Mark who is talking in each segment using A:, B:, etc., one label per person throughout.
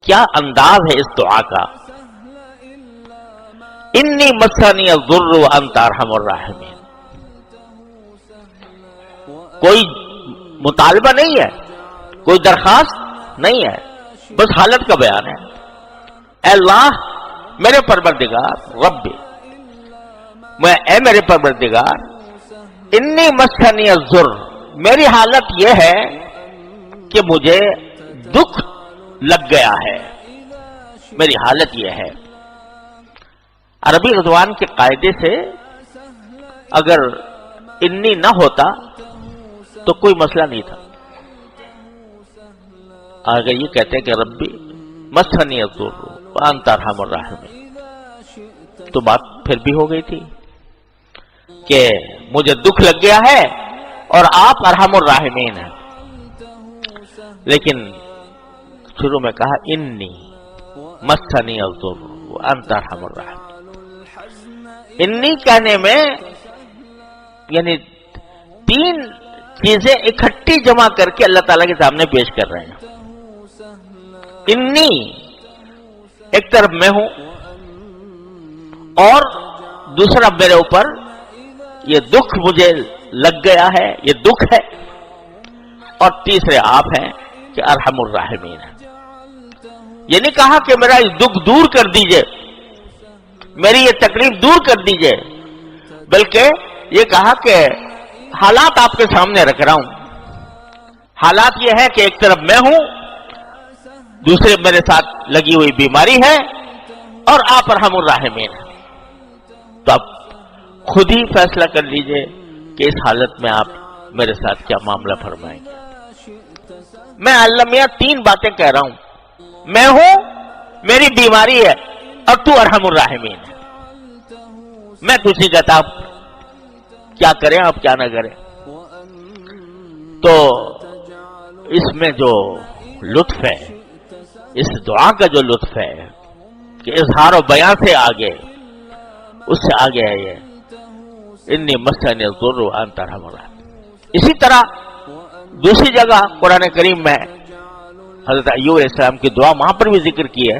A: کیا انداز ہے اس دعا کا. انی مسنی الضر وانت ارحم الراحمین. کوئی مطالبہ نہیں ہے، کوئی درخواست نہیں ہے، بس حالت کا بیان ہے. اے اللہ میرے پروردگار رب، اے میرے پروردگار، انی مسنی الضر، میری حالت یہ ہے کہ مجھے دکھ لگ گیا ہے. میری حالت یہ ہے. عربی زبان کے قاعدے سے اگر انی نہ ہوتا تو کوئی مسئلہ نہیں تھا. اگر یہ کہتے کہ ربی مسنی الضر وانت ارحم الراحمین تو بات پھر بھی ہو گئی تھی کہ مجھے دکھ لگ گیا ہے اور آپ ارحم الراحمین ہیں. لیکن شروع میں کہا انی مسنی الضر وانت ارحم الراحمین. انی کہنے میں یعنی تین چیزیں اکٹھی جمع کر کے اللہ تعالیٰ کے سامنے پیش کر رہے ہیں. انی ایک طرف میں ہوں، اور دوسرا میرے اوپر یہ دکھ مجھے لگ گیا ہے، یہ دکھ ہے، اور تیسرے آپ ہیں کہ ارحم الراحمین ہے. یہ نہیں کہا کہ میرا اس دکھ دور کر دیجئے، میری یہ تکلیف دور کر دیجئے، بلکہ یہ کہا کہ حالات آپ کے سامنے رکھ رہا ہوں. حالات یہ ہے کہ ایک طرف میں ہوں، دوسرے میرے ساتھ لگی ہوئی بیماری ہے، اور آپ ارحم الراحمین ہیں. تو آپ خود ہی فیصلہ کر لیجئے کہ اس حالت میں آپ میرے ساتھ کیا معاملہ فرمائیں گے. میں اللہ میاں تین باتیں کہہ رہا ہوں. میں ہوں، میری بیماری ہے، اور تو ارحم الراحمین ہے. میں کچھ نہیں کہتا آپ کیا کریں آپ کیا نہ کریں. تو اس میں جو لطف ہے، اس دعا کا جو لطف ہے کہ اظہار و بیان سے آگے، اس سے آگے ہے یہ انی مسنی الضر وانت ارحم الراحمین. اسی طرح دوسری جگہ قرآن کریم میں حضرت ایوب علیہ السلام کی دعا وہاں پر بھی ذکر کی ہے.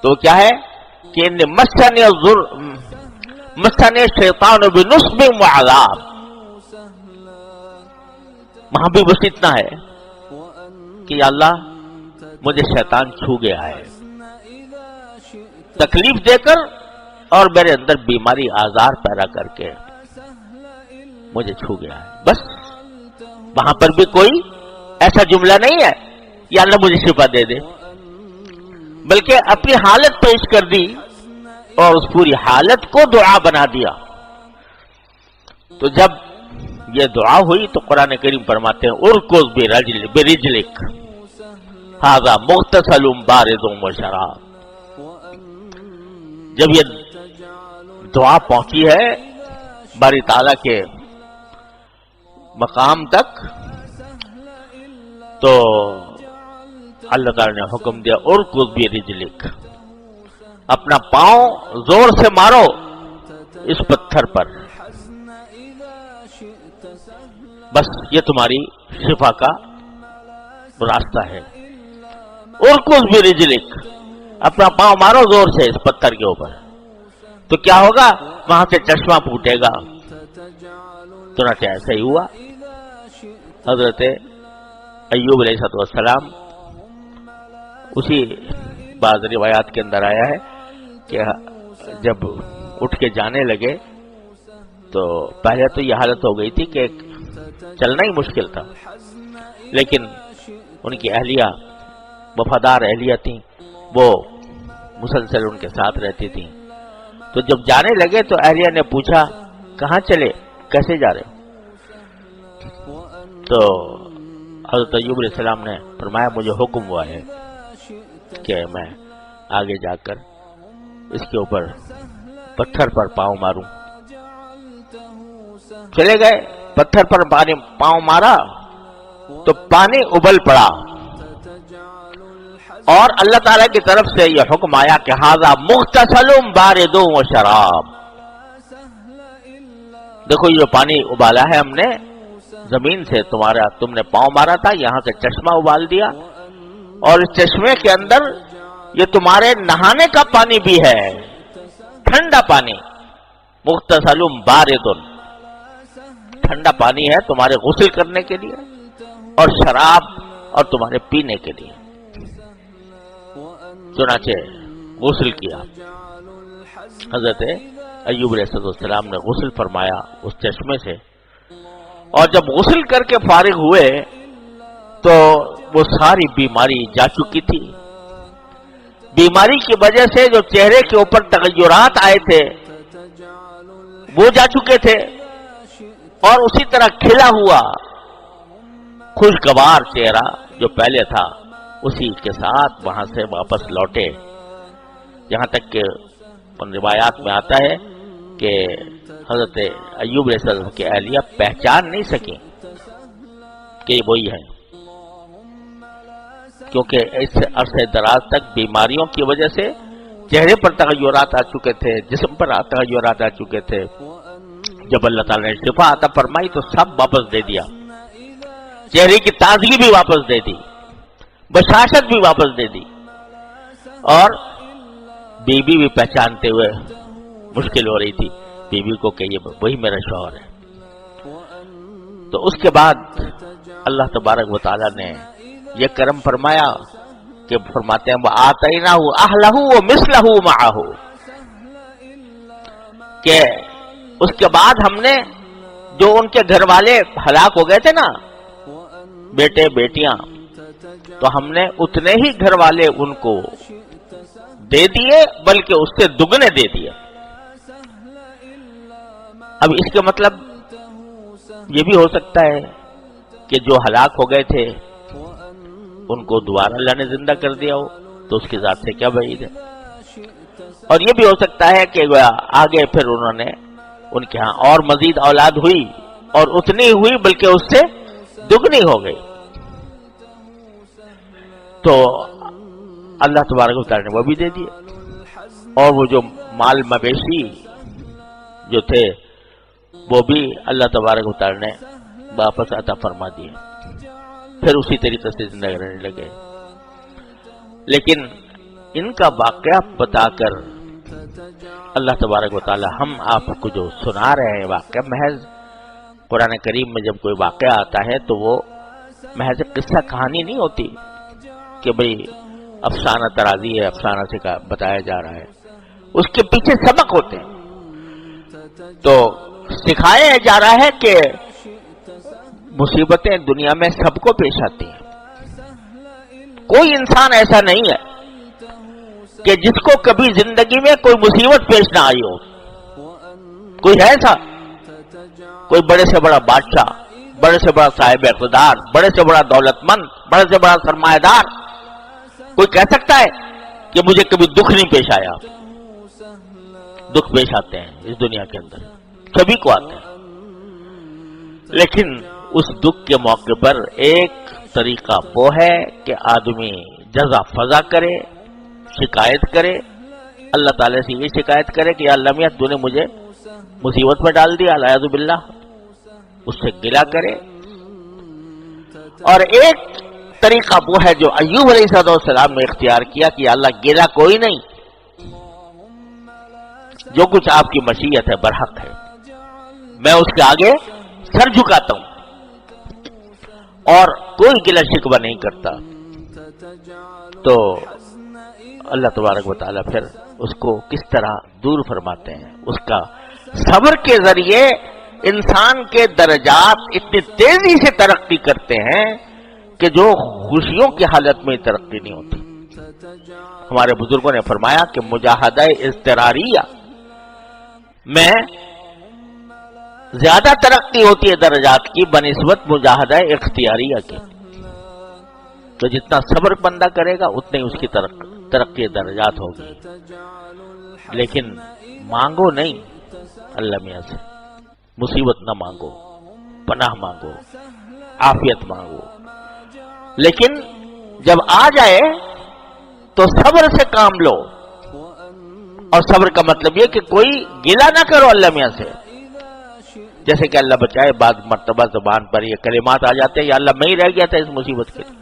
A: تو کیا ہے کہ انی مسنی الضر مسنی الشیطان بنصب وعذاب. وہاں بھی بس اتنا ہے کہ یا اللہ مجھے شیطان چھو گیا ہے تکلیف دے کر، اور میرے اندر بیماری آزار پیدا کر کے مجھے چھو گیا ہے. بس وہاں پر بھی کوئی ایسا جملہ نہیں ہے یا اللہ مجھے شفا دے دے، بلکہ اپنی حالت پیش کر دی اور اس پوری حالت کو دعا بنا دیا. تو جب یہ دعا ہوئی تو قرآن کریم فرماتے ہیں ارکض برجلک ھذا مغتسل بارد وشراب. جب یہ دعا پہنچی ہے باری تعالیٰ کے مقام تک تو اللہ تعالیٰ نے حکم دیا ارکض برجلک، اپنا پاؤں زور سے مارو اس پتھر پر، بس یہ تمہاری شفا کا راستہ ہے. ارکض برجلک، اپنا پاؤں مارو زور سے اس پتھر کے اوپر، تو کیا ہوگا؟ وہاں سے چشمہ پھوٹے گا. چنانچہ ایسا ہی ہوا. حضرت ایوب علیہ السلام، اسی بعض روایات کے اندر آیا ہے کہ جب اٹھ کے جانے لگے تو پہلے تو یہ حالت ہو گئی تھی کہ چلنا ہی مشکل تھا، لیکن ان کی اہلیہ وفادار اہلیہ تھیں، وہ مسلسل ان کے ساتھ رہتی تھیں. تو جب جانے لگے تو اہلیہ نے پوچھا کہاں چلے، کیسے جا رہے؟ تو حضرت ایوب علیہ السلام نے فرمایا مجھے حکم ہوا ہے کہ میں آگے جا کر اس کے اوپر پتھر پر پاؤں ماروں. چلے گئے، پتھر پر پاؤں مارا تو پانی ابل پڑا، اور اللہ تعالیٰ کی طرف سے یہ حکم آیا کہ ھذا مغتسل بارد وشراب. دیکھو یہ جو پانی ابالا ہے ہم نے زمین سے، تم نے پاؤں مارا تھا، یہاں سے چشمہ ابال دیا، اور اس چشمے کے اندر یہ تمہارے نہانے کا پانی بھی ہے، ٹھنڈا پانی، مغتسل بارد، ٹھنڈا پانی ہے تمہارے غسل کرنے کے لیے، اور شراب اور تمہارے پینے کے لیے۔ چنانچہ غسل کیا، حضرت ایوب علیہ السلام نے غسل فرمایا اس چشمے سے، اور جب غسل کر کے فارغ ہوئے تو وہ ساری بیماری جا چکی تھی۔ بیماری کی وجہ سے جو چہرے کے اوپر تغیرات آئے تھے وہ جا چکے تھے، اور اسی طرح کھلا ہوا خوشگوار چہرہ جو پہلے تھا اسی کے ساتھ وہاں سے واپس لوٹے، یہاں تک کہ ان روایات میں آتا ہے کہ حضرت ایوب علیہ السلام کی اہلیہ پہچان نہیں سکیں کہ یہ وہی ہے، کیونکہ اس عرصے دراز تک بیماریوں کی وجہ سے چہرے پر تغیرات آ چکے تھے، جسم پر تغیرات آ چکے تھے۔ جب اللہ تعالی نے شفا عطا فرمائی تو سب واپس دے دیا، چہرے کی تازگی بھی واپس دے دی، بشاشت بھی واپس دے دی، اور بیوی بھی پہچانتے ہوئے مشکل ہو رہی تھی بیوی کو کہ یہ وہی میرا شوہر ہے۔ تو اس کے بعد اللہ تبارک و تعالی نے یہ کرم فرمایا کہ فرماتے ہیں وَآتَيْنَاهُ أَهْلَهُ وَمِثْلَهُ مَعَهُ، کہ اس کے بعد ہم نے جو ان کے گھر والے ہلاک ہو گئے تھے نا، بیٹے بیٹیاں، تو ہم نے اتنے ہی گھر والے ان کو دے دیے، بلکہ اس سے دگنے دے دیے۔ اب اس کا مطلب یہ بھی ہو سکتا ہے کہ جو ہلاک ہو گئے تھے ان کو دوبارہ اللہ نے زندہ کر دیا ہو، تو اس کی ذات سے کیا بعید ہے۔ اور یہ بھی ہو سکتا ہے کہ آگے پھر انہوں نے ان کے ہاں اور مزید اولاد ہوئی، اور اتنی ہوئی بلکہ اس سے دگنی ہو گئی، تو اللہ تبارک و تعالی نے وہ بھی دے دیے، اور وہ جو مال مویشی جو تھے وہ بھی اللہ تبارک و تعالی نے واپس عطا فرما دیے، پھر اسی طریقے سے زندگی رہنے لگے۔ لیکن ان کا واقعہ بتا کر اللہ تبارک و تعالی ہم آپ کو جو سنا رہے ہیں واقعہ، محض قرآن کریم میں جب کوئی واقعہ آتا ہے تو وہ محض قصہ کہانی نہیں ہوتی کہ بھئی افسانہ ترازی ہے، افسانہ سے بتایا جا رہا ہے، اس کے پیچھے سبق ہوتے ہیں۔ تو سکھایا جا رہا ہے کہ مصیبتیں دنیا میں سب کو پیش آتی ہیں، کوئی انسان ایسا نہیں ہے کہ جس کو کبھی زندگی میں کوئی مصیبت پیش نہ آئی ہو۔ کوئی ہے ایسا؟ کوئی بڑے سے بڑا بادشاہ، بڑے سے بڑا صاحب اقتدار، بڑے سے بڑا دولت مند، بڑے سے بڑا سرمایہ دار، کوئی کہہ سکتا ہے کہ مجھے کبھی دکھ نہیں پیش آیا؟ دکھ پیش آتے ہیں اس دنیا کے اندر، سبھی کو آتے ہیں، لیکن اس دکھ کے موقع پر ایک طریقہ وہ ہے کہ آدمی جزا فضا کرے، شکایت کرے، اللہ تعالیٰ سے یہ شکایت کرے کہ یا اللہ میاں تو نے مجھے مصیبت میں ڈال دیا، الیاذ باللہ، اس سے گلہ کرے۔ اور ایک طریقہ وہ ہے جو ایوب علیہ السلام نے اختیار کیا کہ اللہ گلہ کوئی نہیں، جو کچھ آپ کی مشیت ہے برحق ہے، میں اس کے آگے سر جھکاتا ہوں اور کوئی گلہ شکوہ نہیں کرتا۔ تو اللہ تبارک و تعالیٰ پھر اس کو کس طرح دور فرماتے ہیں، اس کا صبر کے ذریعے انسان کے درجات اتنی تیزی سے ترقی کرتے ہیں کہ جو خوشیوں کی حالت میں ترقی نہیں ہوتی۔ ہمارے بزرگوں نے فرمایا کہ مجاہدہ اضطراریہ میں زیادہ ترقی ہوتی ہے درجات کی بنسبت مجاہدہ اختیاریہ کے، تو جتنا صبر بندہ کرے گا اتنی اس کی ترقی درجات ہوگی۔ لیکن مانگو نہیں اللہ میاں سے، مصیبت نہ مانگو، پناہ مانگو، عافیت مانگو، لیکن جب آ جائے تو صبر سے کام لو۔ اور صبر کا مطلب یہ کہ کوئی گلہ نہ کرو اللہ میاں سے، جیسے کہ اللہ بچائے بعض مرتبہ زبان پر یہ کلمات آ جاتے ہیں یا اللہ میں ہی رہ گیا تھا اس مصیبت کے لیے،